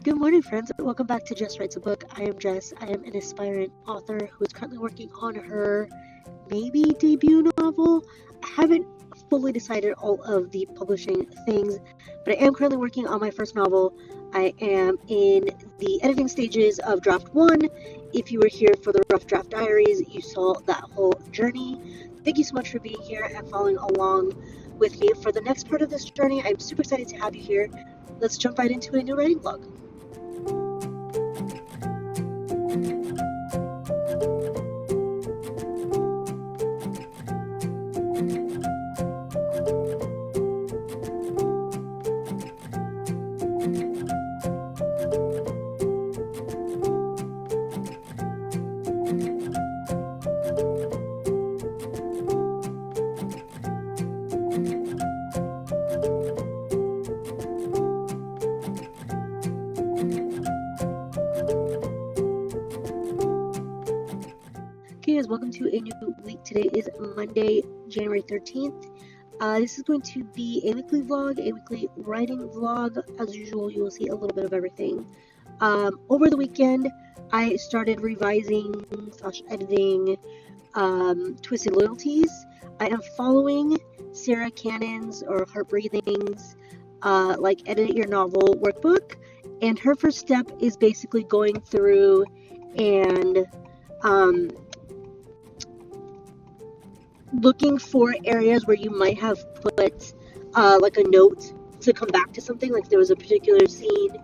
Good morning, friends. Welcome back to Jess Writes a Book. I am Jess. I am an aspiring author who is currently working on her maybe debut novel. I haven't fully decided all of the publishing things, but I am currently working on my first novel. I am in the editing stages of draft 1. If you were here for the Rough Draft Diaries, you saw that whole journey. Thank you so much for being here and following along with me for the next part of this journey. I'm super excited to have you here. Let's jump right into a new writing vlog. Okay guys, welcome to a new week. Today is Monday, January 13th. This is going to be a weekly vlog, a weekly writing vlog. As usual, you will see a little bit of everything. Over the weekend, I started revising / editing Twisted Loyalties. I am following Sarah Cannon's or Her Breathing's Edit Your Novel workbook. And her first step is basically going through and looking for areas where you might have put a note to come back to something, like there was a particular scene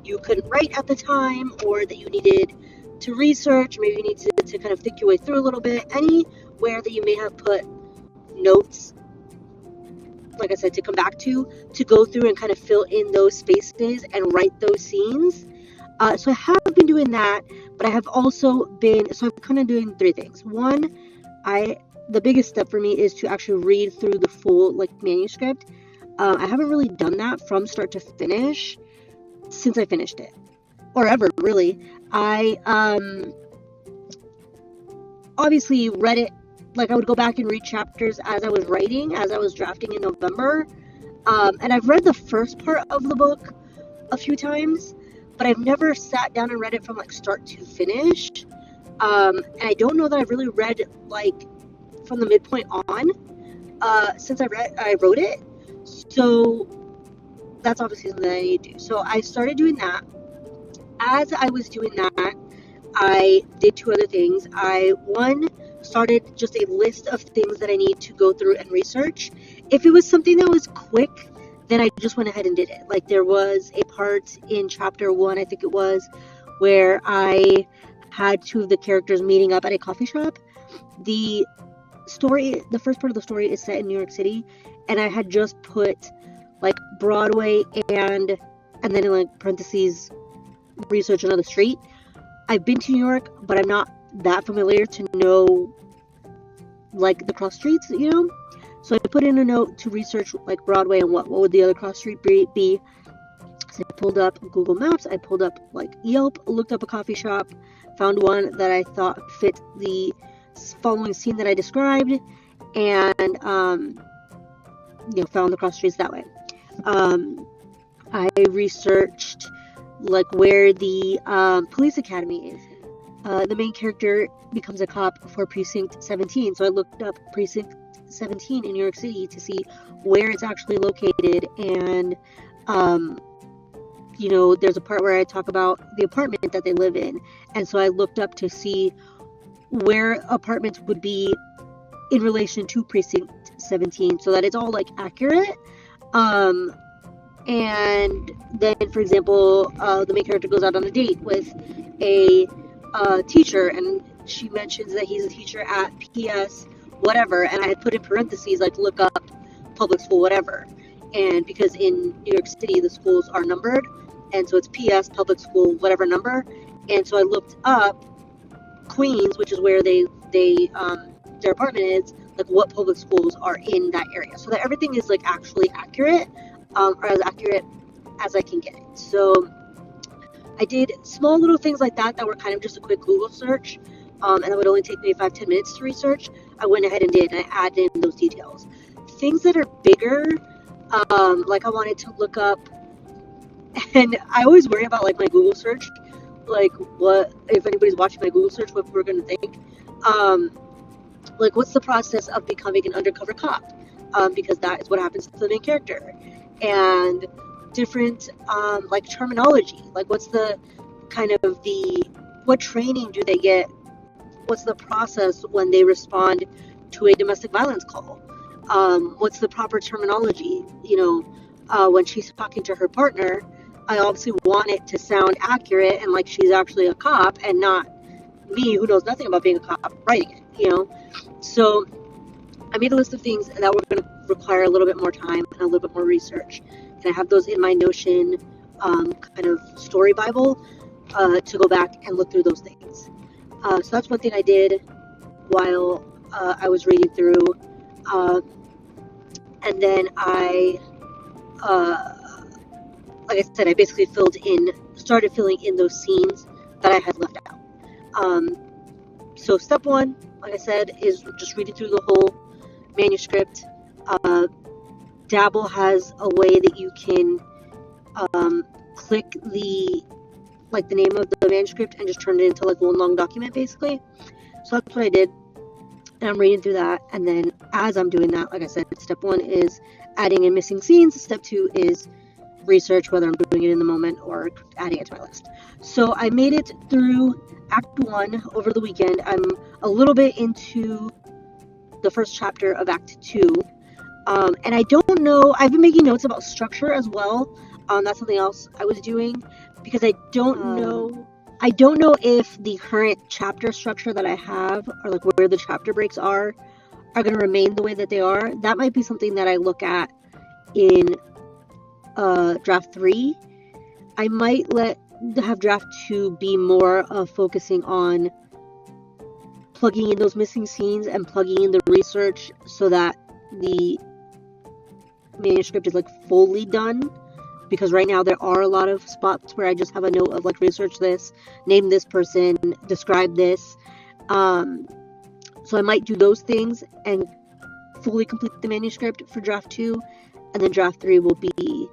you couldn't write at the time, or that you needed to research, maybe you need to kind of think your way through a little bit. Anywhere that you may have put notes, like I said, to come back to go through and kind of fill in those spaces and write those scenes. So I have been doing that, but I have also been, I'm kind of doing three things. One, the biggest step for me is to actually read through the full manuscript. I haven't really done that from start to finish since I finished it, or ever really. I obviously read it, I would go back and read chapters as I was writing, as I was drafting in November. And I've read the first part of the book a few times, but I've never sat down and read it from start to finish. And I don't know that I've really read from the midpoint on since I wrote it. So that's obviously something that I need to do. So I started doing that. As I was doing that, I did two other things. One, started just a list of things that I need to go through and research. If it was something that was quick, then I just went ahead and did it. There was a part in chapter 1, I think it was, where I had two of the characters meeting up at a coffee shop. The first part of the story is set in New York City, and I had just put Broadway and then in parentheses research another street. I've been to New York, but I'm not that familiar to know the cross streets, so I put in a note to research Broadway and what would the other cross street be. So I pulled up Google Maps, I pulled up Yelp, looked up a coffee shop, found one that I thought fit the following scene that I described, and found the cross streets that way. I researched where the police academy is. The main character becomes a cop for Precinct 17, so I looked up Precinct 17 in New York City to see where it's actually located, and there's a part where I talk about the apartment that they live in, and so I looked up to see where apartments would be in relation to Precinct 17, so that it's all accurate. And then, for example, the main character goes out on a date with a teacher, and she mentions that he's a teacher at PS whatever, and I had put in parentheses look up public school whatever, and because in New York City the schools are numbered, and so it's PS public school whatever number, and so I looked up Queens, which is where their apartment is, what public schools are in that area, so that everything is actually accurate, or as accurate as I can get it. So I did small little things like that were kind of just a quick Google search, and it would only take me 5-10 minutes to research. I went ahead and did, and I added in those details. Things that are bigger, I wanted to look up And I always worry about like my Google search, like what if anybody's watching my Google search, what we're gonna think. Um, like what's the process of becoming an undercover cop? Because that is what happens to the main character, and different like terminology. Like what's the kind of the what training do they get? What's the process when they respond to a domestic violence call? What's the proper terminology? When she's talking to her partner, I obviously want it to sound accurate and like she's actually a cop and not me who knows nothing about being a cop writing it. So I made a list of things that were going to require a little bit more time and a little bit more research. And I have those in my Notion kind of story Bible to go back and look through those things. So that's one thing I did while I was reading through. And then like I said, I basically started filling in those scenes that I had left out. So step one, like I said, is just reading through the whole manuscript. Dabble has a way that you can click the name of the manuscript and just turn it into like one long document basically. So that's what I did, and I'm reading through that. And then as I'm doing that, like I said, step one is adding in missing scenes. Step two is research, whether I'm doing it in the moment or adding it to my list. So I made it through Act 1 over the weekend. I'm a little bit into the first chapter of Act 2. And I don't know, I've been making notes about structure as well. That's something else I was doing because I don't know if the current chapter structure that I have, or like where the chapter breaks are going to remain the way that they are. That might be something that I look at in draft 3. I might have draft 2 be more focusing on plugging in those missing scenes and plugging in the research so that the manuscript is like fully done, because right now there are a lot of spots where I just have a note of like research this, name this person, describe this. So I might do those things and fully complete the manuscript for draft 2, and then draft 3 will be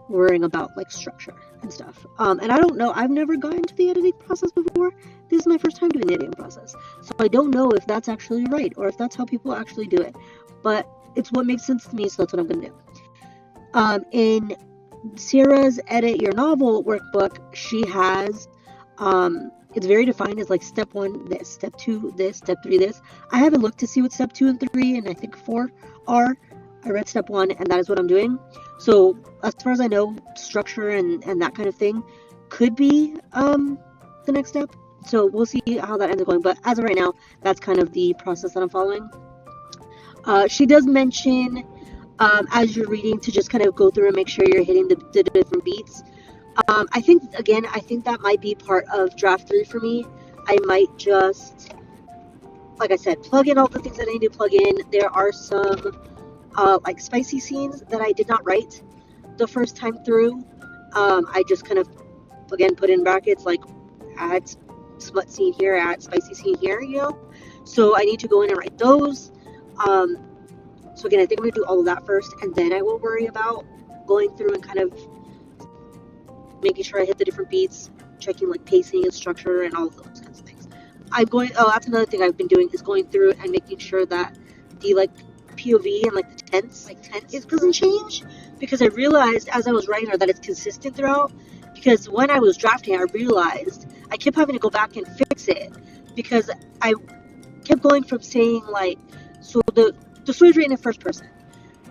worrying about like structure and stuff. And I don't know, I've never gotten to the editing process before. This is my first time doing the editing process, so I don't know if that's actually right or if that's how people actually do it, but it's what makes sense to me, so that's what I'm gonna do. In Sarah's Edit Your Novel workbook, she has it's very defined as like step 1 this, step 2 this, step 3 this. I haven't looked to see what step 2 and 3 and I think 4 are. I read step 1 and that is what I'm doing. So as far as I know, structure and that kind of thing could be the next step. So we'll see how that ends up going. But as of right now, that's kind of the process that I'm following. She does mention as you're reading to just kind of go through and make sure you're hitting the different beats. I think that might be part of draft 3 for me. I might just, like I said, plug in all the things that I need to plug in. There are some like spicy scenes that I did not write the first time through. I just kind of, again, put in brackets like add smut scene here, add spicy scene here, So I need to go in and write those. So again, I think I'm going to do all of that first, and then I will worry about going through and kind of making sure I hit the different beats, checking like pacing and structure and all of those kinds of things. That's another thing I've been doing, is going through and making sure that the like POV and like the tense it doesn't change, because I realized as I was writing her that it's consistent throughout, because when I was drafting I realized I kept having to go back and fix it, because I kept going from saying like, so the story's written in first person,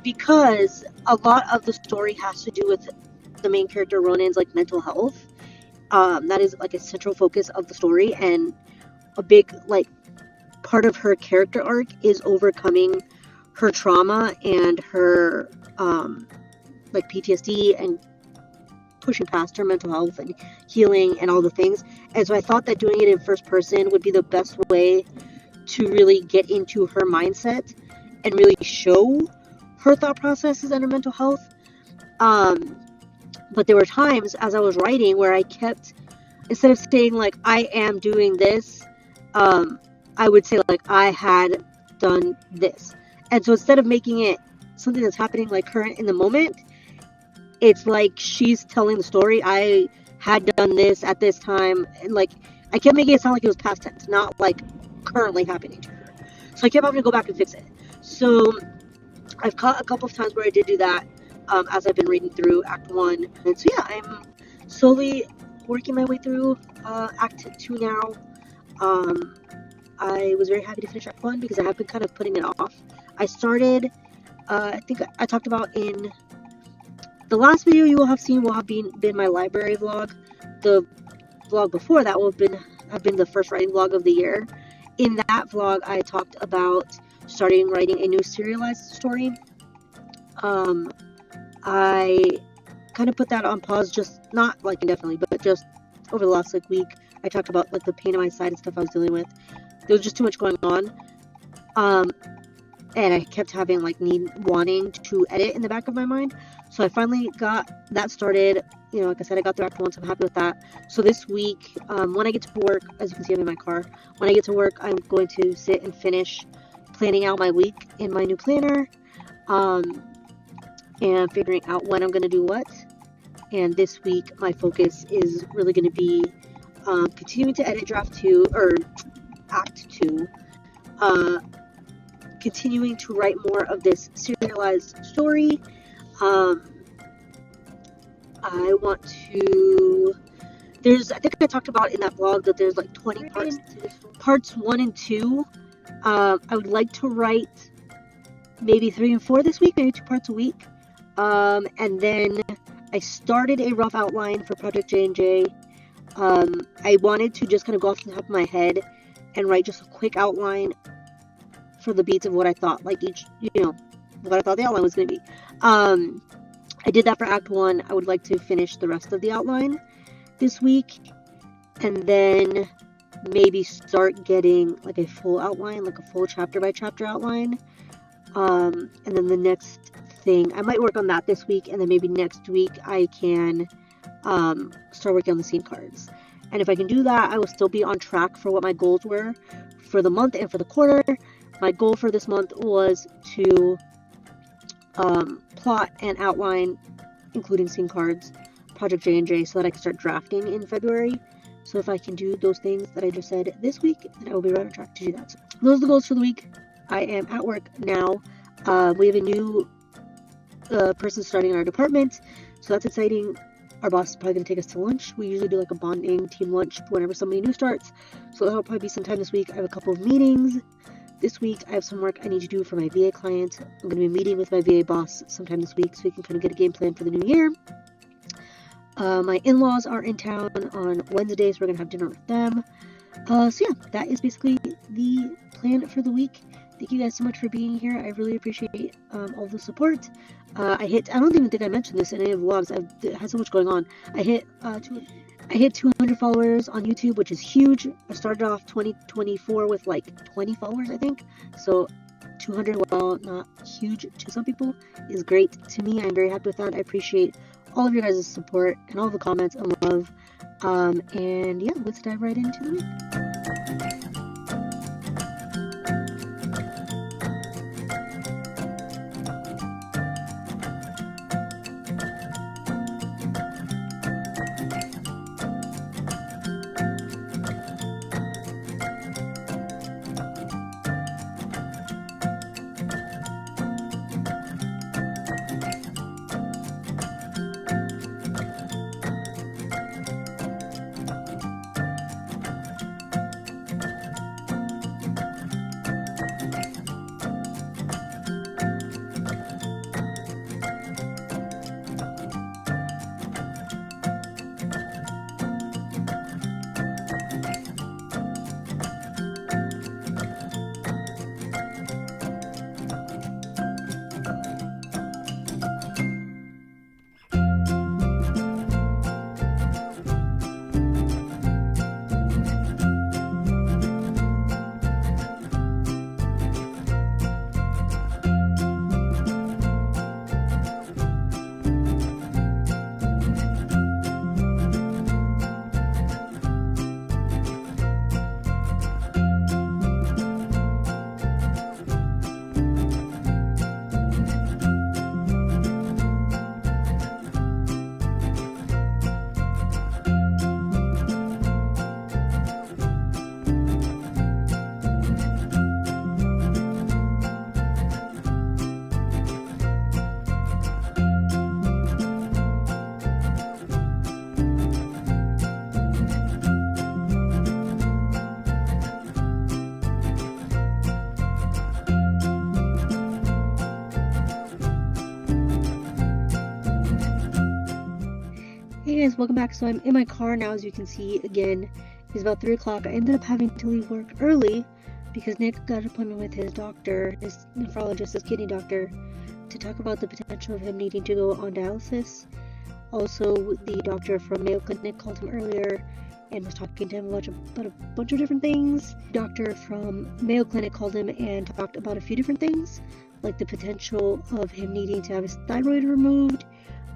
because a lot of the story has to do with the main character Ronan's like mental health. That is like a central focus of the story, and a big like part of her character arc is overcoming her trauma and her like PTSD and pushing past her mental health and healing and all the things. And so I thought that doing it in first person would be the best way to really get into her mindset and really show her thought processes and her mental health. But there were times as I was writing where I kept, instead of saying like I am doing this, I would say like I had done this. And so instead of making it something that's happening like current in the moment, it's like she's telling the story. I had done this at this time, and like I kept making it sound like it was past tense, not like currently happening to her. So I kept having to go back and fix it. So I've caught a couple of times where I did do that as I've been reading through Act 1. And so yeah, I'm slowly working my way through Act 2 now. I was very happy to finish Act 1 because I have been kind of putting it off. I started, I think I talked about in the last video you will have seen will have been my library vlog. The vlog before that will have been the first writing vlog of the year. In that vlog, I talked about starting writing a new serialized story. I kind of put that on pause, just not like indefinitely, but just over the last like week. I talked about like the pain in my side and stuff I was dealing with. There was just too much going on. And I kept having like wanting to edit in the back of my mind. So I finally got that started. You know, like I said, I got through Act 1, so I'm happy with that. So this week, when I get to work, as you can see I'm in my car, when I get to work, I'm going to sit and finish planning out my week in my new planner, and figuring out when I'm going to do what. And this week, my focus is really going to be continuing to edit Draft 2, or Act 2, continuing to write more of this serialized story. I want to, I think I talked about in that vlog that there's like 20 parts. Parts 1 and 2, I would like to write maybe 3 and 4 this week, maybe 2 parts a week. And then I started a rough outline for Project J&J. I wanted to just kind of go off the top of my head and write just a quick outline for the beats of what I thought, like each, what I thought the outline was going to be. I did that for Act 1. I would like to finish the rest of the outline this week, and then maybe start getting like a full outline, like a full chapter by chapter outline. And then the next thing, I might work on that this week, and then maybe next week I can start working on the scene cards. And if I can do that, I will still be on track for what my goals were for the month and for the quarter. My goal for this month was to plot and outline, including scene cards, Project J&J, so that I can start drafting in February. So if I can do those things that I just said this week, then I will be right on track to do that. So those are the goals for the week. I am at work now. We have a new person starting in our department, so that's exciting. Our boss is probably going to take us to lunch. We usually do like a bonding team lunch whenever somebody new starts, so that'll probably be sometime this week. I have a couple of meetings this week. I have some work I need to do for my VA client. I'm going to be meeting with my VA boss sometime this week so we can kind of get a game plan for the new year. My in-laws are in town on Wednesday, so we're going to have dinner with them. So yeah, that is basically the plan for the week. Thank you guys so much for being here. I really appreciate all the support. I don't even think I mentioned this in any of the vlogs. I've had so much going on. I hit 200 followers on YouTube, which is huge. I started off 2024 with like 20 followers, I think. So 200, while not huge to some people, is great to me. I'm very happy with that. I appreciate all of your guys' support and all the comments and love. And yeah, let's dive right into the week. guys, welcome back. So I'm in my car now, as you can see. Again, it's about 3 o'clock. I ended up having to leave work early because Nick got an appointment with his doctor, his nephrologist, his kidney doctor, to talk about the potential of him needing to go on dialysis. Also, the doctor from Mayo Clinic called him earlier and was talking to him about a bunch of different things. The doctor from Mayo Clinic called him and talked about a few different things, like the potential of him needing to have his thyroid removed,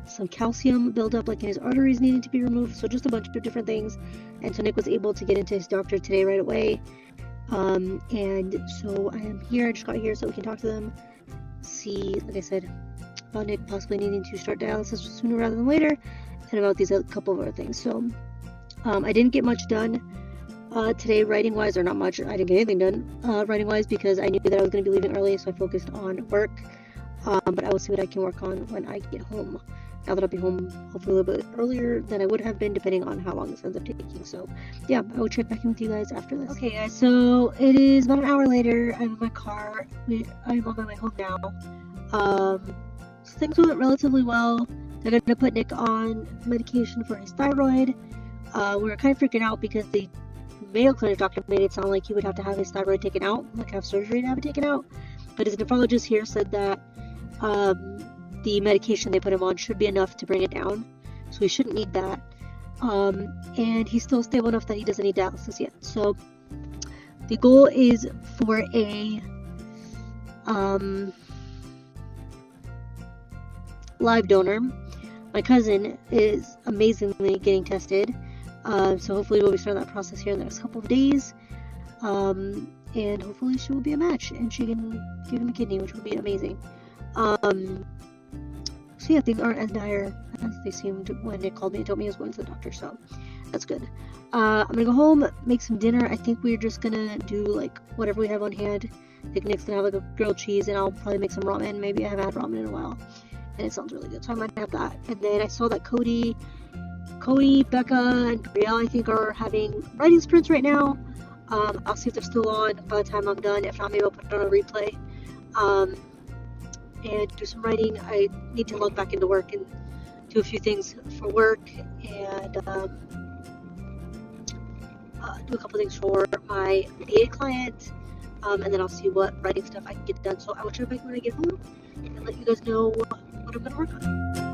some calcium buildup like in his arteries needing to be removed, so just a bunch of different things. And so Nick was able to get into his doctor today right away. And so I am here. I just got here so we can talk to them, see, like I said, about Nick possibly needing to start dialysis sooner rather than later, and about these couple of other things. So I didn't get much done today writing wise, or not much. I didn't get anything done writing wise because I knew that I was going to be leaving early, so I focused on work. But I will see what I can work on when I get home. Now that I'll be home hopefully a little bit earlier than I would have been, depending on how long this ends up taking. So yeah, I will check back in with you guys after this. Okay guys, so it is about an hour later. I'm in my car. I'm on my way home now. So things went relatively well. They're going to put Nick on medication for his thyroid. We were kind of freaking out because the Mayo Clinic doctor made it sound like he would have to have his thyroid taken out, like have surgery to have it taken out. But his nephrologist here said that the medication they put him on should be enough to bring it down, so he shouldn't need that. And he's still stable enough that he doesn't need dialysis yet. So the goal is for a live donor. My cousin is amazingly getting tested, so hopefully we'll be starting that process here in the next couple of days. And hopefully she will be a match and she can give him a kidney, which would be amazing. So yeah, things aren't as dire as they seemed when Nick called me and told me he was going to the doctor, so that's good. I'm gonna go home, make some dinner. I think we're just gonna do like whatever we have on hand. I think Nick's gonna have like a grilled cheese, and I'll probably make some ramen. Maybe I haven't had ramen in a while, and it sounds really good, so I might have that. And then I saw that Cody, Becca, and Brielle, I think, are having writing sprints right now. I'll see if they're still on by the time I'm done. If not, maybe I'll put it on a replay. And do some writing. I need to log back into work and do a few things for work, and do a couple things for my VA client, and then I'll see what writing stuff I can get done. So I will check back when I get home and let you guys know what I'm going to work on.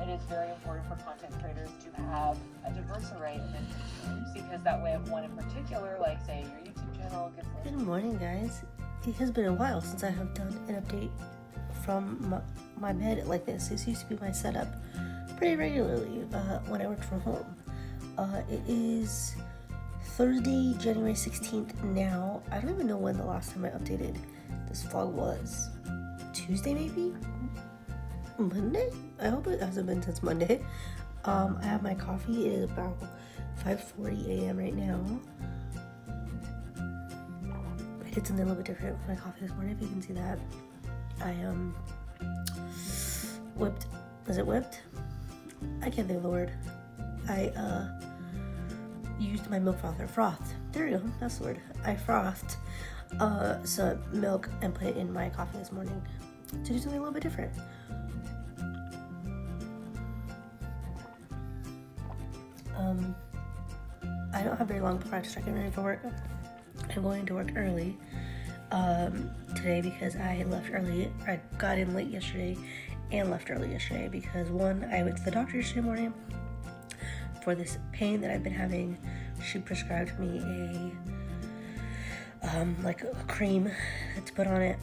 It is very important for content creators to have a diverse array of income streams, because that way, if one in particular, like say your YouTube channel, gets Good morning, guys. It has been a while since I have done an update from my bed like this. This used to be my setup pretty regularly when I worked from home. It is Thursday, January 16th now. I don't even know when the last time I updated this vlog was. Tuesday, maybe? Monday? I hope it hasn't been since Monday. I have my coffee. It is about 5:40 a.m. right now. I did something a little bit different with my coffee this morning, if you can see that. I whipped. Was it whipped? I can't think of the word. I used my milk frother. Frothed. There you go. That's the word. I frothed some milk and put it in my coffee this morning to do something a little bit different. I don't have very long before I have to start getting ready for work. I'm going to work early today because I left early. I got in late yesterday and left early yesterday because one, I went to the doctor yesterday morning for this pain that I've been having. She prescribed me like a cream to put on it,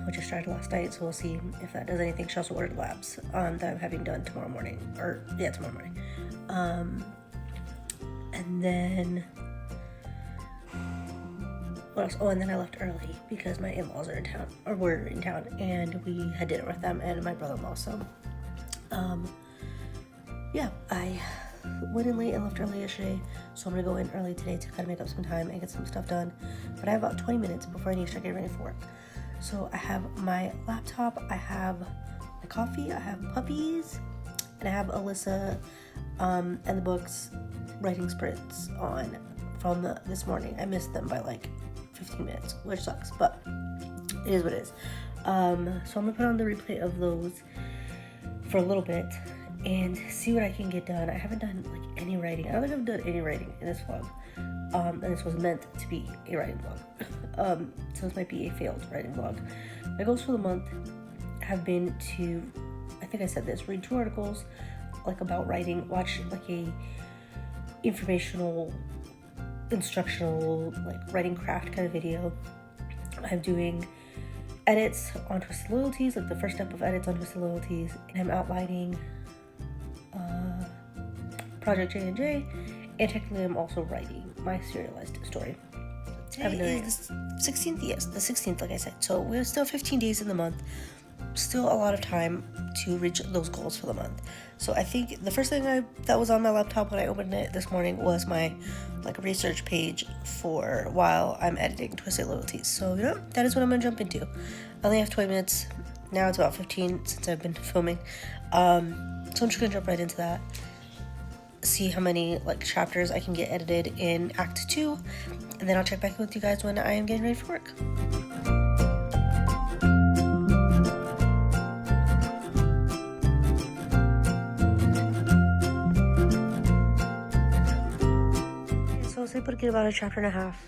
which I started last night, so we'll see if that does anything. She also ordered labs that I'm having done tomorrow morning, tomorrow morning. And then what else? Oh, and then I left early because my in-laws are in town, or were in town, and we had dinner with them and my brother-in-law. So, yeah, I went in late and left early yesterday, so I'm gonna go in early today to kind of make up some time and get some stuff done. But I have about 20 minutes before I need to start getting ready for work. So I have my laptop, I have my coffee, I have puppies, and I have Alyssa and the books writing sprints on from this morning. I missed them by like 15 minutes, which sucks, but it is what it is. So I'm gonna put on the replay of those for a little bit and see what I can get done. I haven't done like any writing. I don't think I've done any writing in this vlog. And this was meant to be a writing vlog. So this might be a failed writing vlog. My goals for the month have been to, I think I said this, read 2 articles like about writing, watch like a informational, instructional, like writing craft kind of video. I'm doing edits on Twisted Loyalties, like the first step of edits on Twisted Loyalties, and I'm outlining Project J&J, and technically I'm also writing my serialized story. Today is the 16th, yes, the 16th, like I said. So we're still 15 days in the month, still a lot of time to reach those goals for the month. So I think the first thing that was on my laptop when I opened it this morning was my like research page for while I'm editing Twisted Loyalties. So you know, that is what I'm gonna jump into. I only have 20 minutes. Now it's about 15 since I've been filming. So I'm just gonna jump right into that. See how many like chapters I can get edited in Act 2, and then I'll check back with you guys when I am getting ready for work. So I was able to get about a chapter and a half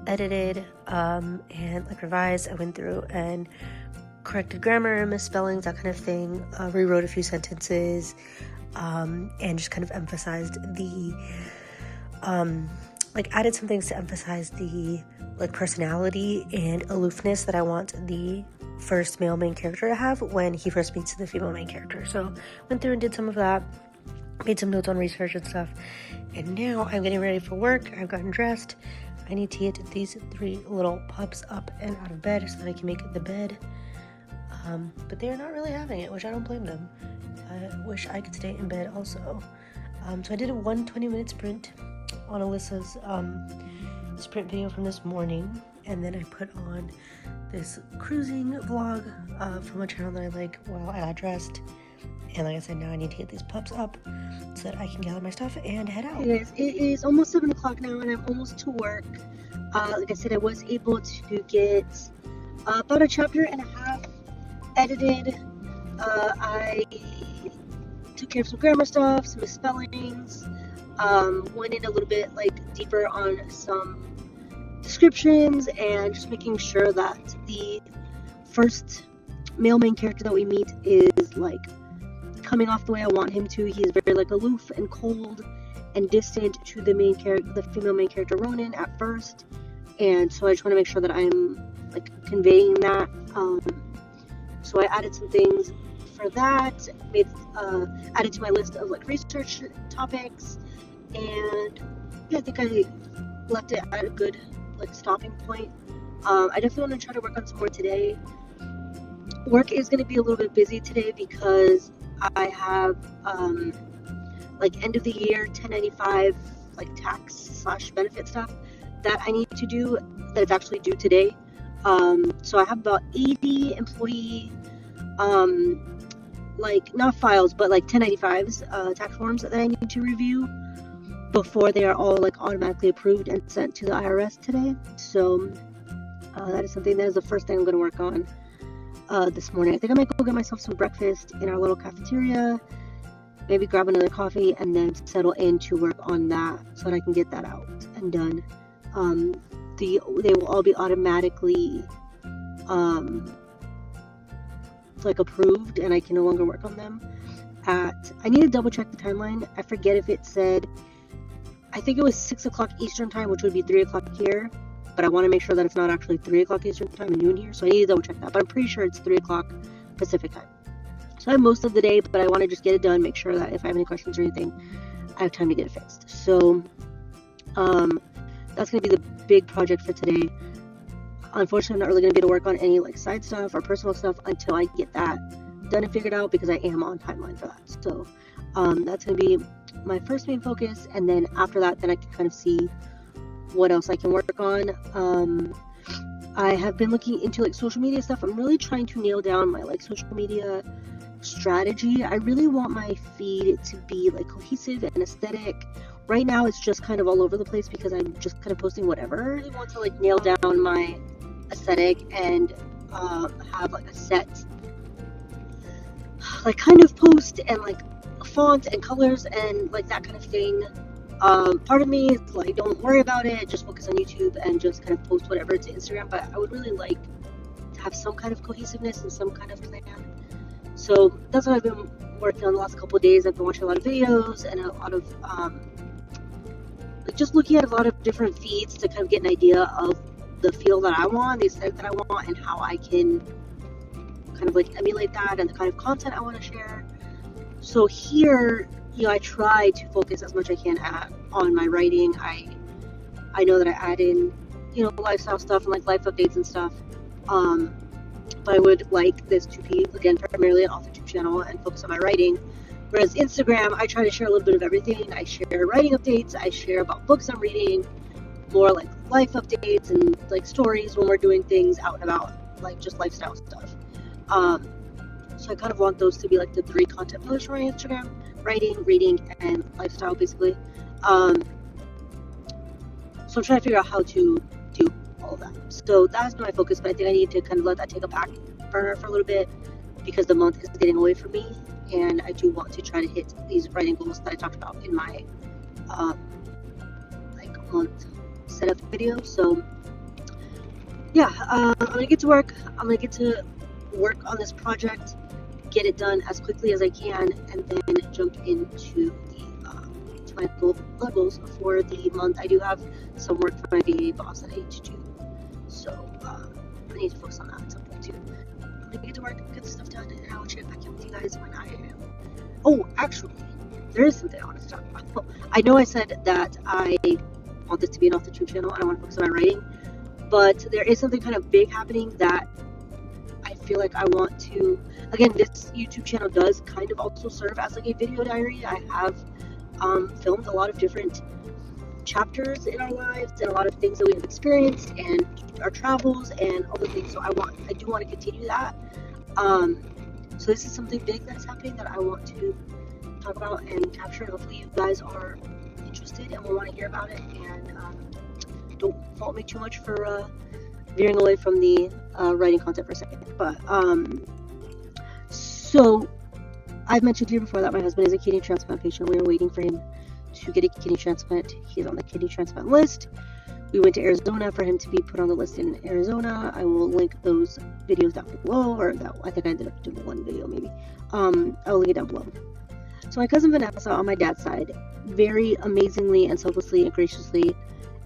edited and like revised. I went through and corrected grammar, misspellings, that kind of thing, rewrote a few sentences, and just kind of emphasized the like added some things to emphasize the like personality and aloofness that I want the first male main character to have when he first meets the female main character. So went through and did some of that, made some notes on research and stuff, and now I'm getting ready for work. I've gotten dressed. I need to get these 3 little pups up and out of bed so that I can make the bed, but they're not really having it, which I don't blame them. I wish I could stay in bed also. So I did a 20-minute sprint on Alyssa's sprint video from this morning, and then I put on this cruising vlog from a channel that I like while I got dressed. And like I said, now I need to get these pups up so that I can gather my stuff and head out. Hey guys, it is almost 7 o'clock now and I'm almost to work. Like I said, I was able to get about a chapter and a half edited. I took care of some grammar stuff, some misspellings, went in a little bit like deeper on some descriptions, and just making sure that the first male main character that we meet is like coming off the way I want him to. He is very like aloof and cold and distant to the main character, the female main character Ronan at first, and so I just want to make sure that I'm like conveying that. So I added some things for that, added to my list of like research topics, and yeah, I think I left it at a good like stopping point. I definitely want to try to work on some more today. Work is going to be a little bit busy today because I have like end of the year 1095 like tax / benefit stuff that I need to do, that it's actually due today. So I have about 80 employee like not files but like 1095s, tax forms that I need to review before they are all like automatically approved and sent to the IRS today. So that is something, that is the first thing I'm going to work on this morning. I think I might go get myself some breakfast in our little cafeteria, maybe grab another coffee, and then settle in to work on that so that I can get that out and done. They will all be automatically like approved, and I can no longer work on them I need to double check the timeline. I forget if it said, I think it was 6 o'clock Eastern time, which would be 3 o'clock here, but I want to make sure that it's not actually 3 o'clock Eastern time and noon here, so I need to double check that, but I'm pretty sure it's 3 o'clock Pacific time. So I have most of the day, but I want to just get it done, make sure that if I have any questions or anything, I have time to get it fixed. So that's going to be the big project for today. Unfortunately, I'm not really going to be able to work on any like side stuff or personal stuff until I get that done and figured out, because I am on timeline for that. So that's going to be my first main focus, and then after that, then I can kind of see what else I can work on. I have been looking into like social media stuff. I'm really trying to nail down my like social media strategy. I really want my feed to be like cohesive and aesthetic. Right now it's just kind of all over the place because I'm just kind of posting whatever. I really want to like nail down my aesthetic and have like a set like kind of post and like font and colors and like that kind of thing. Part of me is like, don't worry about it, just focus on YouTube and just kind of post whatever to Instagram, but I would really like to have some kind of cohesiveness and some kind of plan. So that's what I've been working on the last couple of days. I've been watching a lot of videos and a lot of like just looking at a lot of different feeds to kind of get an idea of the feel that I want, the aesthetic that I want, and how I can kind of like emulate that and the kind of content I want to share. So here, you know, I try to focus as much as I can on my writing. I know that I add in, you know, lifestyle stuff and like life updates and stuff. But I would like this to be, again, primarily an AuthorTube channel and focus on my writing. Whereas Instagram, I try to share a little bit of everything. I share writing updates. I share about books I'm reading, more like life updates and like stories when we're doing things out and about, like just lifestyle stuff. So I kind of want those to be like the 3 content pillars for my Instagram: writing, reading, and lifestyle, basically. So I'm trying to figure out how to do all of that. So that has been my focus, but I think I need to kind of let that take a back burner for a little bit because the month is getting away from me, and I do want to try to hit these writing goals that I talked about in my like month setup video. So yeah, I'm gonna get to work. I'm gonna get to work on this project, get it done as quickly as I can, and then jump into the to my goals for the month. I do have some work for my VA boss that I need to do, so I need to focus on that at some point too. I'm gonna get to work, get the stuff done, and I will check back in with you guys when I am. Oh, actually, there is something I wanted to talk about. I know I said that I want this to be an AuthorTube channel and I want to focus on my writing, but there is something kind of big happening that I feel like I want to. Again, this YouTube channel does kind of also serve as like a video diary. I have filmed a lot of different chapters in our lives and a lot of things that we have experienced and our travels and all the things. So I do want to continue that. So this is something big that's happening that I want to talk about and capture. Hopefully you guys are interested and will want to hear about it, and don't fault me too much for veering away from the writing content for a second. But so I've mentioned here before that my husband is a kidney transplant patient. We are waiting for him to get a kidney transplant. He's on the kidney transplant list. We went to Arizona for him to be put on the list in Arizona. I will link those videos down below, or that I think I ended up doing one video maybe. I'll link it down below. So my cousin Vanessa on my dad's side very amazingly and selflessly and graciously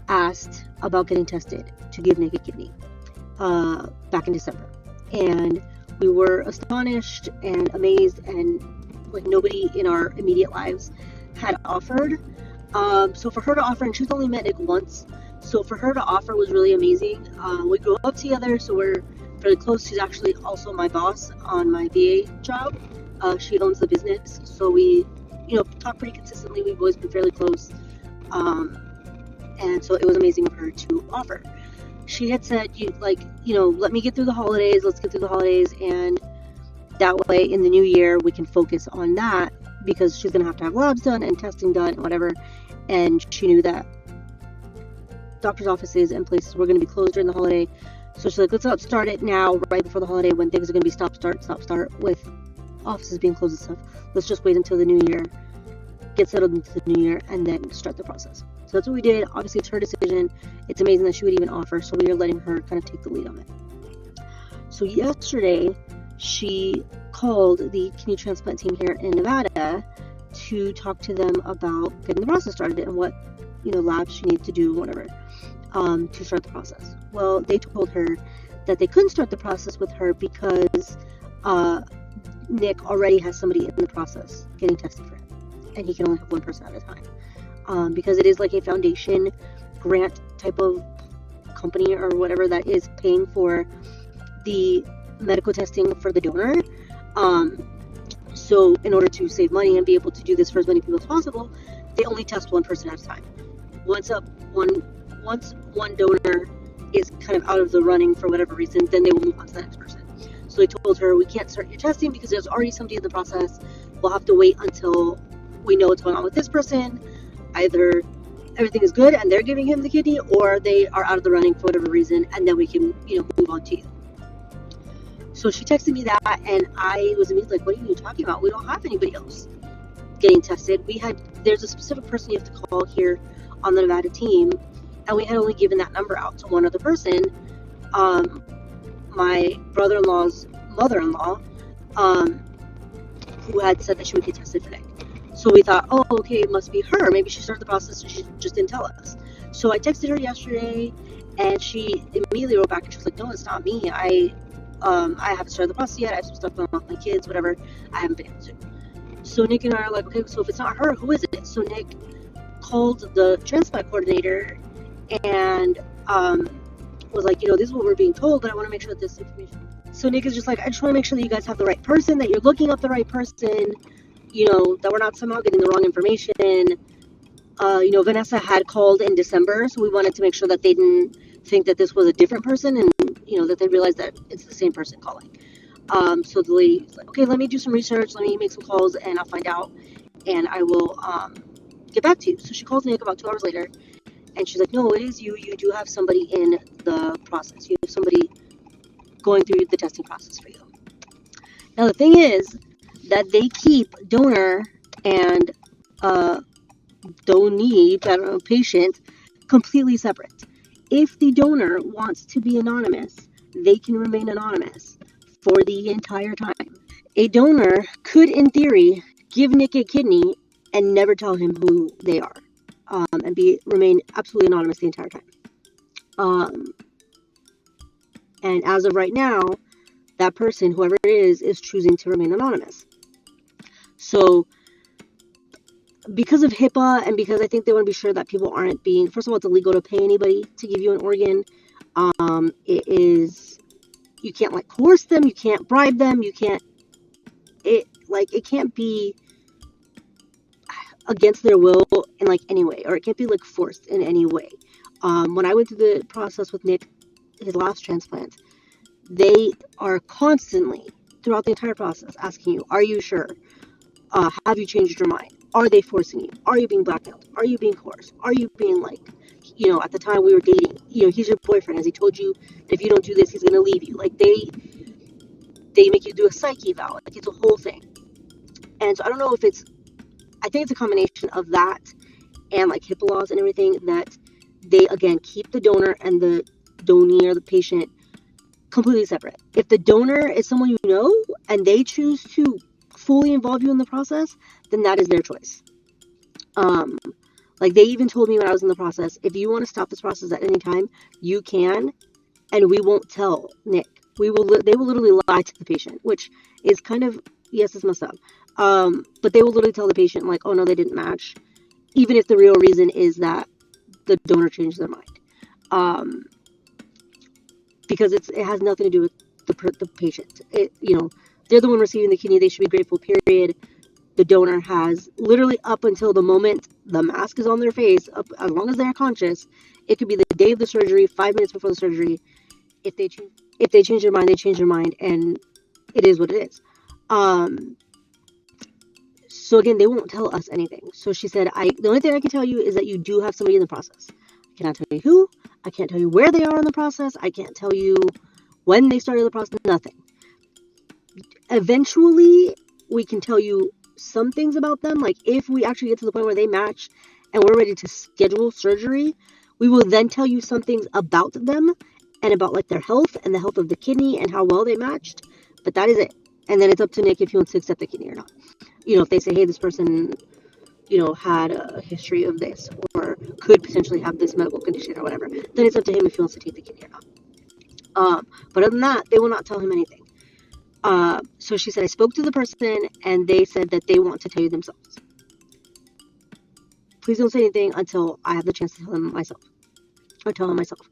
asked about getting tested to give Nick a kidney back in December, and we were astonished and amazed, and like nobody in our immediate lives had offered. So for her to offer, and she's only met Nick once, so for her to offer was really amazing. We grew up together, so we're fairly close. She's actually also my boss on my VA job. She owns the business, so we, you know, talk pretty consistently. We've always been fairly close, and so it was amazing of her to offer. She had said, let me get through the holidays. Let's get through the holidays, and that way in the new year we can focus on that, because she's gonna have to have labs done and testing done and whatever. And she knew that doctor's offices and places were going to be closed during the holiday, so she's like, let's start it now, right before the holiday, when things are going to be stop start with offices being closed and stuff. Let's just wait until the new year, get settled into the new year, and then start the process. So that's what we did. Obviously it's her decision. It's amazing that she would even offer, so we are letting her kind of take the lead on it. So yesterday she called the kidney transplant team here in Nevada to talk to them about getting the process started and what, labs she needs to do, whatever, to start the process. Well, they told her that they couldn't start the process with her because Nick already has somebody in the process getting tested for it, and he can only have one person at a time, because it is like a foundation grant type of company or whatever that is paying for the medical testing for the donor. So in order to save money and be able to do this for as many people as possible, they only test one person at a time. Once one donor is kind of out of the running for whatever reason, then they will move on to the next person. So they told her, we can't start your testing because there's already somebody in the process. We'll have to wait until we know what's going on with this person. Either everything is good and they're giving him the kidney, or they are out of the running for whatever reason, and then we can, move on to you. So she texted me that, and I was immediately like, what are you talking about? We don't have anybody else getting tested. There's a specific person you have to call here on the Nevada team, and we had only given that number out to one other person. My brother-in-law's mother-in-law, who had said that she would get tested today. So we thought, oh, okay, it must be her. Maybe she started the process and she just didn't tell us. So I texted her yesterday, and she immediately wrote back, and she was like, no, it's not me. I haven't started the process yet. I have some stuff going on with my kids, whatever. I haven't been able to. So Nick and I are like, okay, so if it's not her, who is it? So Nick called the transplant coordinator and was like, this is what we're being told, but I want to make sure that this information. So Nick is just like, I just want to make sure that you guys have the right person, that you're looking up the right person, that we're not somehow getting the wrong information. Vanessa had called in December, so we wanted to make sure that they didn't think that this was a different person, and that they realized that it's the same person calling. So the lady was like, okay, let me do some research, let me make some calls, and I'll find out, and I will get back to you. So she calls Nick about 2 hours later, and she's like, no, it is you. You do have somebody in the process. You have somebody going through the testing process for you. Now the thing is that they keep donor and donee, patient, completely separate. If the donor wants to be anonymous, they can remain anonymous for the entire time. A donor could, in theory, give Nick a kidney and never tell him who they are, and remain absolutely anonymous the entire time. And as of right now, that person, whoever it is choosing to remain anonymous. So, because of HIPAA, and because I think they want to be sure that people aren't being, first of all, it's illegal to pay anybody to give you an organ. You can't coerce them, you can't bribe them, it can't be against their will in any way, or it can't be forced in any way. When I went through the process with Nick, his last transplant, they are constantly throughout the entire process asking you, are you sure? Have you changed your mind? Are they forcing you? Are you being blackmailed? Are you being coerced? Are you being at the time we were dating, he's your boyfriend. Has he told you that if you don't do this, he's going to leave you? They make you do a psyche eval. It's a whole thing. And so I don't know if I think it's a combination of that and HIPAA laws and everything, that they, again, keep the donor and the donee or the patient completely separate. If the donor is someone you know and they choose to fully involve you in the process, then that is their choice. They even told me when I was in the process, if you want to stop this process at any time, you can, and we won't tell Nick. They will literally lie to the patient, which is kind of, yes, it's messed up. But they will literally tell the patient, oh no, they didn't match, even if the real reason is that the donor changed their mind. Because it has nothing to do with the patient. They're the one receiving the kidney. They should be grateful, period. The donor has literally up until the moment the mask is on their face, as long as they're conscious, it could be the day of the surgery, 5 minutes before the surgery. If they change their mind, they change their mind, and it is what it is. So again, they won't tell us anything. So she said, the only thing I can tell you is that you do have somebody in the process. I cannot tell you who. I can't tell you where they are in the process. I can't tell you when they started the process. Nothing. Eventually, we can tell you some things about them. If we actually get to the point where they match and we're ready to schedule surgery, we will then tell you some things about them and about their health and the health of the kidney and how well they matched. But that is it. And then it's up to Nick if he wants to accept the kidney or not. If they say, hey, this person, had a history of this or could potentially have this medical condition or whatever, then it's up to him if he wants to take the kidney or not. But other than that, they will not tell him anything. So she said, I spoke to the person and they said that they want to tell you themselves. Please don't say anything until I have the chance to tell them myself. Or tell them myself.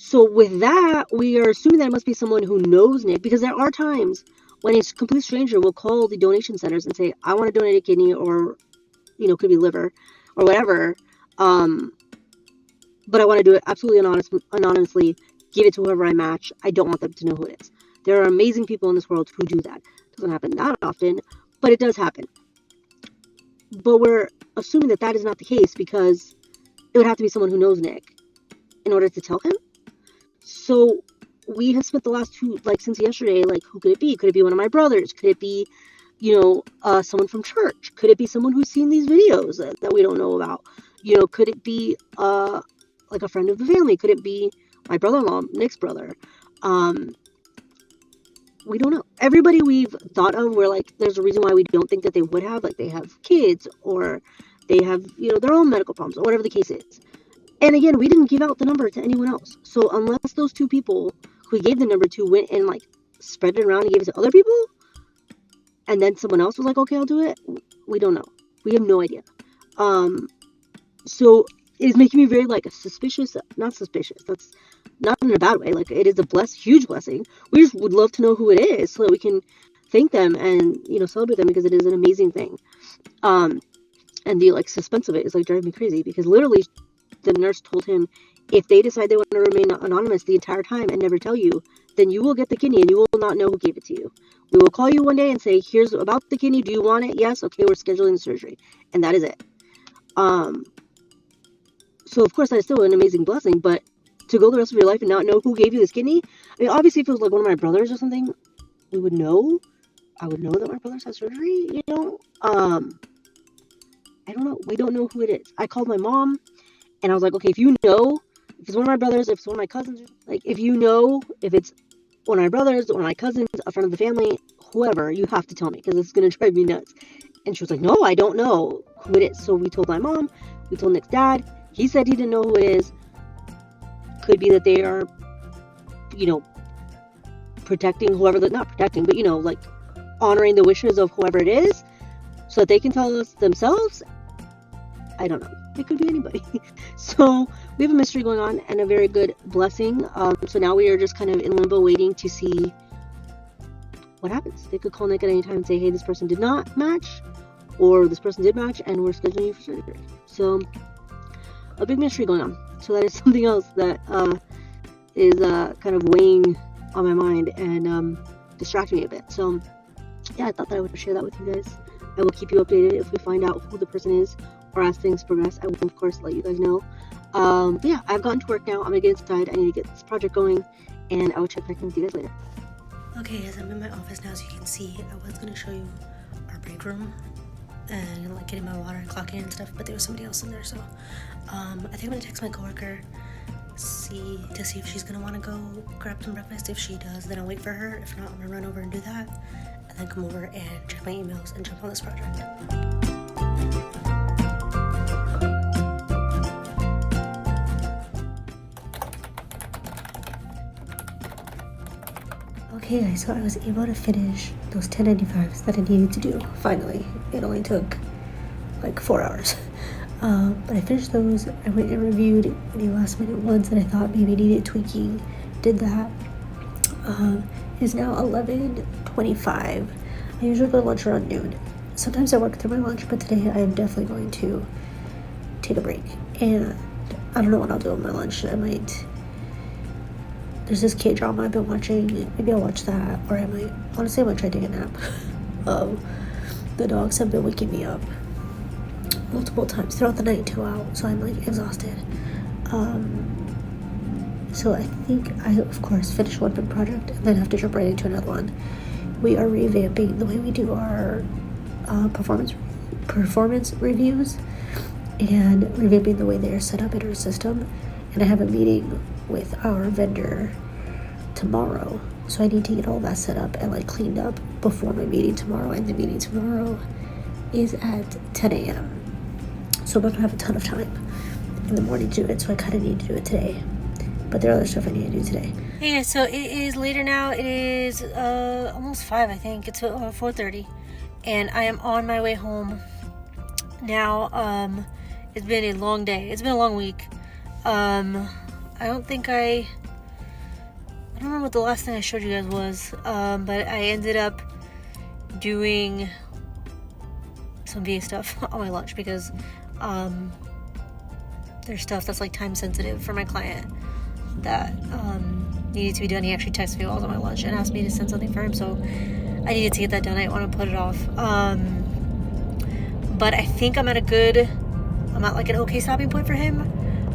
So with that, we are assuming that it must be someone who knows Nick, because there are times when a complete stranger will call the donation centers and say, I want to donate a kidney, or, could be liver or whatever. But I want to do it absolutely anonymously, give it to whoever I match. I don't want them to know who it is. There are amazing people in this world who do that. It doesn't happen that often, but it does happen. But we're assuming that that is not the case, because it would have to be someone who knows Nick in order to tell him. So we have spent the last two, since yesterday, who could it be? Could it be one of my brothers? Could it be, someone from church? Could it be someone who's seen these videos that we don't know about? Could it be, a friend of the family? Could it be my brother-in-law, Nick's brother? We don't know. Everybody we've thought of, we're there's a reason why we don't think that they would have, they have kids, or they have, their own medical problems, or whatever the case is. And again, we didn't give out the number to anyone else. So unless those two people who we gave the number to went and spread it around and gave it to other people, and then someone else was like, okay, I'll do it, we don't know. We have no idea. So it is making me very suspicious. Not suspicious. That's not in a bad way. It is a huge blessing. We just would love to know who it is so that we can thank them and celebrate them, because it is an amazing thing. And the suspense of it is driving me crazy, because literally the nurse told him, if they decide they want to remain anonymous the entire time and never tell you, then you will get the kidney and you will not know who gave it to you. We will call you one day and say, here's about the kidney. Do you want it? Yes. Okay, we're scheduling the surgery. And that is it. So of course that is still an amazing blessing, but to go the rest of your life and not know who gave you this kidney, I mean, obviously if it was one of my brothers or something, we would know. I would know that my brothers had surgery, I don't know. We don't know who it is. I called my mom, and I was like, okay, if you know, if it's one of my brothers, if it's one of my cousins, if you know, if it's one of my brothers, one of my cousins, a friend of the family, whoever, you have to tell me, because it's going to drive me nuts. And she was like, no, I don't know who it is. So we told my mom, we told Nick's dad. He said he didn't know who it is. Could be that they are, protecting whoever, not protecting, but, honoring the wishes of whoever it is, so that they can tell us themselves. I don't know. It could be anybody. So we have a mystery going on and a very good blessing. So now we are just kind of in limbo, waiting to see what happens. They could call Nick at any time and say, hey, this person did not match, or this person did match, and we're scheduling you for surgery. So a big mystery going on. So that is something else that is kind of weighing on my mind and distracting me a bit. So yeah, I thought that I would share that with you guys. I will keep you updated if we find out who the person is, or as things progress. I will of course let you guys know. But yeah, I've gotten to work now. I'm gonna get inside. I need to get this project going, and I will check back in with you guys later. Okay, guys, I'm in my office now, as you can see. I was gonna show you our break room and getting my water and clocking in and stuff, but there was somebody else in there, so I think I'm gonna text my coworker to see if she's gonna want to go grab some breakfast. If she does, then I'll wait for her. If not, I'm gonna run over and do that, and then come over and check my emails and jump on this project. Okay guys, so I was able to finish those 1095s that I needed to do, finally. It only took 4 hours. But I finished those. I went and reviewed any last minute ones that I thought maybe needed tweaking. Did that. It is now 11:25. I usually go to lunch around noon. Sometimes I work through my lunch, but today I am definitely going to take a break. And I don't know what I'll do on my lunch. There's this K-drama I've been watching. Maybe I'll watch that, or I might try taking a nap. The dogs have been waking me up multiple times throughout the night too out, so I'm exhausted. So I think I of course finish one big project and then have to jump right into another one. We are revamping the way we do our performance reviews, and revamping the way they are set up in our system. And I have a meeting with our vendor tomorrow, so I need to get all that set up and cleaned up before my meeting tomorrow. And the meeting tomorrow is at 10 a.m. so I'm not gonna have a ton of time in the morning to do it, so I kind of need to do it today, but there are other stuff I need to do today. Hey, so it is later now. It is almost 5, I think. It's 4:30, and I am on my way home now. It's been a long day. It's been a long week. I don't think I don't remember what the last thing I showed you guys was, but I ended up doing some VA stuff on my lunch because there's stuff that's like time sensitive for my client that needed to be done. He actually texted me while I was on my lunch and asked me to send something for him, so I needed to get that done. I didn't want to put it off. But I think I'm at like an okay stopping point for him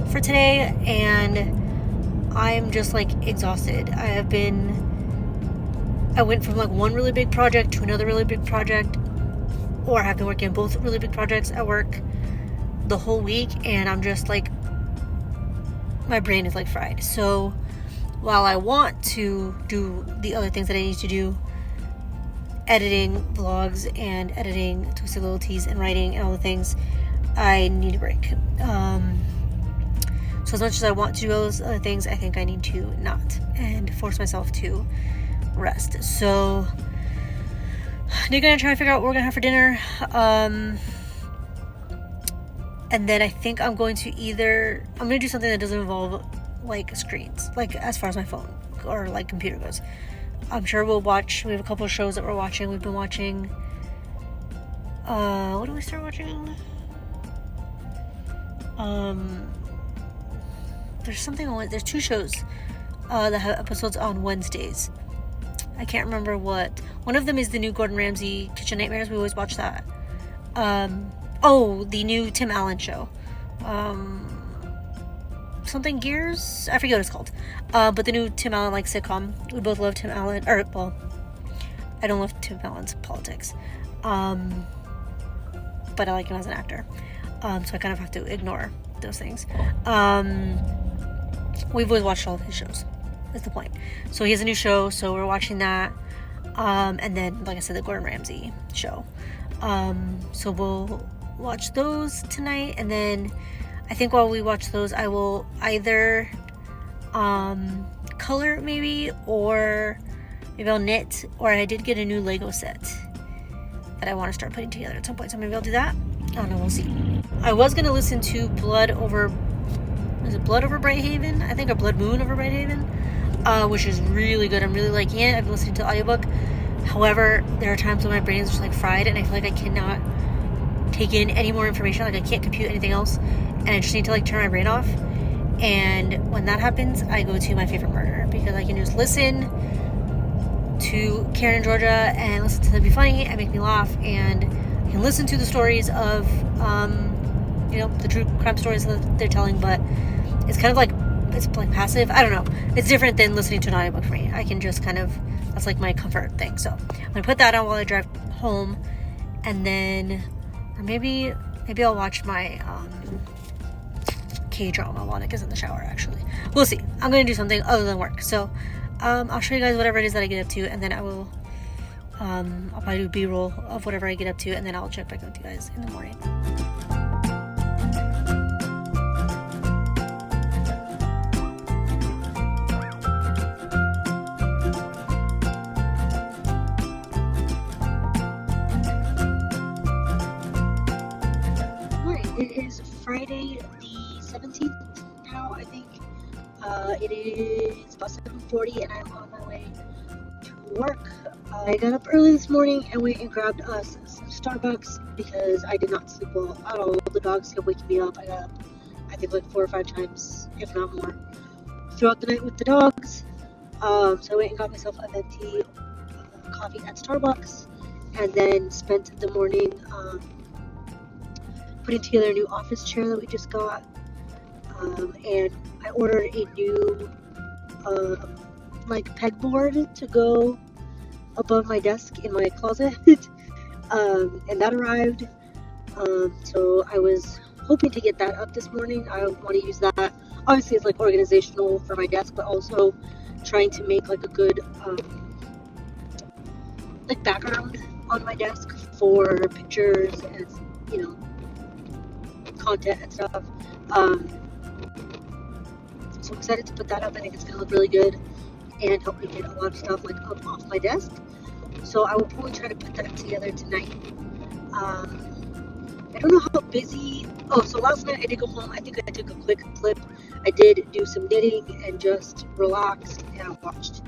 for today, and I'm just like exhausted. I went from like one really big project to another really big project, or I have been working on both really big projects at work the whole week, and I'm just like, my brain is like fried. So while I want to do the other things that I need to do, editing vlogs and editing Twisted Little Teas and writing and all the things, I need a break. So as much as I want to do those other things, I think I need to not and force myself to rest. So Nick and I are trying to figure out what we're gonna have for dinner. And then I think I'm going to do something that doesn't involve like screens, like as far as my phone or like computer goes. I'm sure we have a couple of shows that we're watching. We've been watching, what did we start watching? There's two shows that have episodes on Wednesdays. I can't remember what. One of them is the new Gordon Ramsay Kitchen Nightmares. We always watch that. The new Tim Allen show. Something Gears? I forget what it's called. But the new Tim Allen sitcom. We both love Tim Allen. I don't love Tim Allen's politics. But I like him as an actor. So I kind of have to ignore those things. We've always watched all of his shows. That's the point. So he has a new show, so we're watching that. And then, like I said, the Gordon Ramsay show. So we'll watch those tonight, and then I think while we watch those, I will either color maybe, or maybe I'll knit, or I did get a new Lego set that I want to start putting together at some point, so maybe I'll do that. I don't know, we'll see. I was going to listen to Blood Over Brighthaven? I think, or Blood Moon Over Brighthaven, which is really good. I'm really liking it. I've been listening to the audiobook. However, there are times when my brain is just like fried, and I feel like I cannot take in any more information. Like I can't compute anything else, and I just need to like turn my brain off. And when that happens, I go to My Favorite Murder, because I can just listen to Karen and Georgia and listen to them be funny and make me laugh, and I can listen to the stories of the true crime stories that they're telling, but it's kind of like, it's like passive. I don't know. It's different than listening to an audiobook for me. I can just kind of, that's like my comfort thing. So I'm gonna put that on while I drive home, and then, or maybe I'll watch my K-drama while Nick is in the shower. Actually, we'll see. I'm gonna do something other than work. So I'll show you guys whatever it is that I get up to, and then I will I'll probably do B-roll of whatever I get up to, and then I'll check back with you guys in the morning. It is Friday the 17th now, I think. It is about 7:40, and I'm on my way to work. I got up early this morning and went and grabbed us some Starbucks because I did not sleep well at all. The dogs kept waking me up. I got up, I think, like 4 or 5 times, if not more, throughout the night with the dogs. So I went and got myself a venti coffee at Starbucks, and then spent the morning putting together a new office chair that we just got, and I ordered a new pegboard to go above my desk in my closet, and that arrived. So I was hoping to get that up this morning. I want to use that. Obviously, it's like organizational for my desk, but also trying to make like a good background on my desk for pictures and content and stuff. So I'm excited to put that up. I think it's gonna look really good and help me get a lot of stuff up off my desk. So I will probably try to put that together tonight. I don't know how busy. Oh, so last night I did go home. I think I took a quick clip. I did do some knitting and just relaxed and watched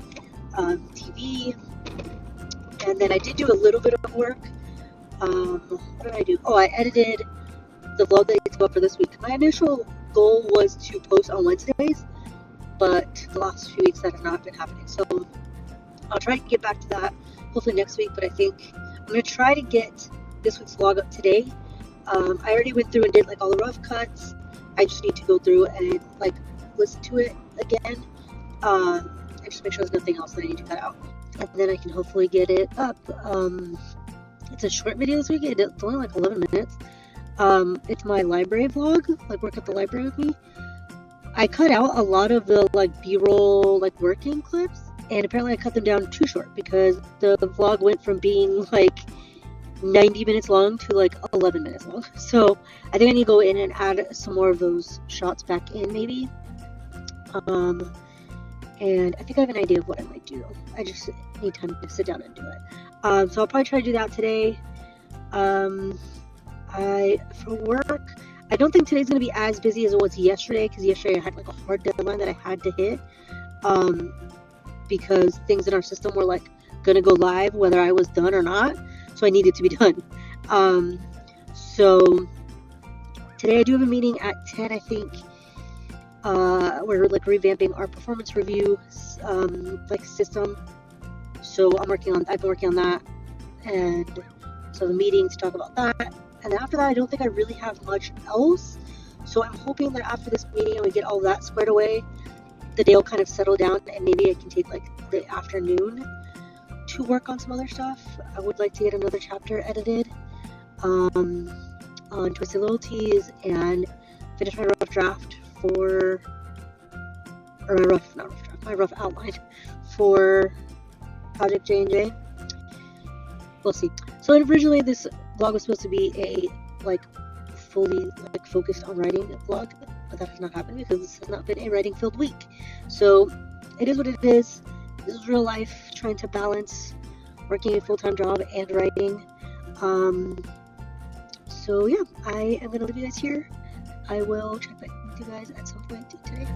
TV. And then I did do a little bit of work. What did I do? Oh, I edited the vlog that needs to go up for this week. My initial goal was to post on Wednesdays, but the last few weeks that has not been happening. So I'll try to get back to that hopefully next week, but I think I'm going to try to get this week's vlog up today. I already went through and did like all the rough cuts. I just need to go through and like listen to it again and just make sure there's nothing else that I need to cut out, and then I can hopefully get it up. It's a short video this week. It's only like 11 minutes. It's my library vlog, like work at the library with me. I cut out a lot of the like b-roll like working clips, and apparently I cut them down too short because the vlog went from being like 90 minutes long to like 11 minutes long. So I think I need to go in and add some more of those shots back in maybe. And I think I have an idea of what I might do. I just need time to sit down and do it. So I'll probably try to do that today. For work, I don't think today's going to be as busy as it was yesterday, because yesterday I had like a hard deadline that I had to hit, because things in our system were like going to go live whether I was done or not, so I needed to be done. So today I do have a meeting at 10, I think. We're like revamping our performance review like system, so I've been working on that, and so the meeting to talk about that. And after that, I don't think I really have much else. So I'm hoping that after this meeting and we get all that squared away, the day will kind of settle down, and maybe I can take like the afternoon to work on some other stuff. I would like to get another chapter edited on Twisted Loyalties and finish my rough draft my rough outline for Project J&J. We'll see. So originally this vlog was supposed to be a like fully like focused on writing vlog, but that has not happened because this has not been a writing filled week. So it is what it is. This is real life, trying to balance working a full-time job and writing. So yeah, I am gonna leave you guys here. I will check back with you guys at some point today.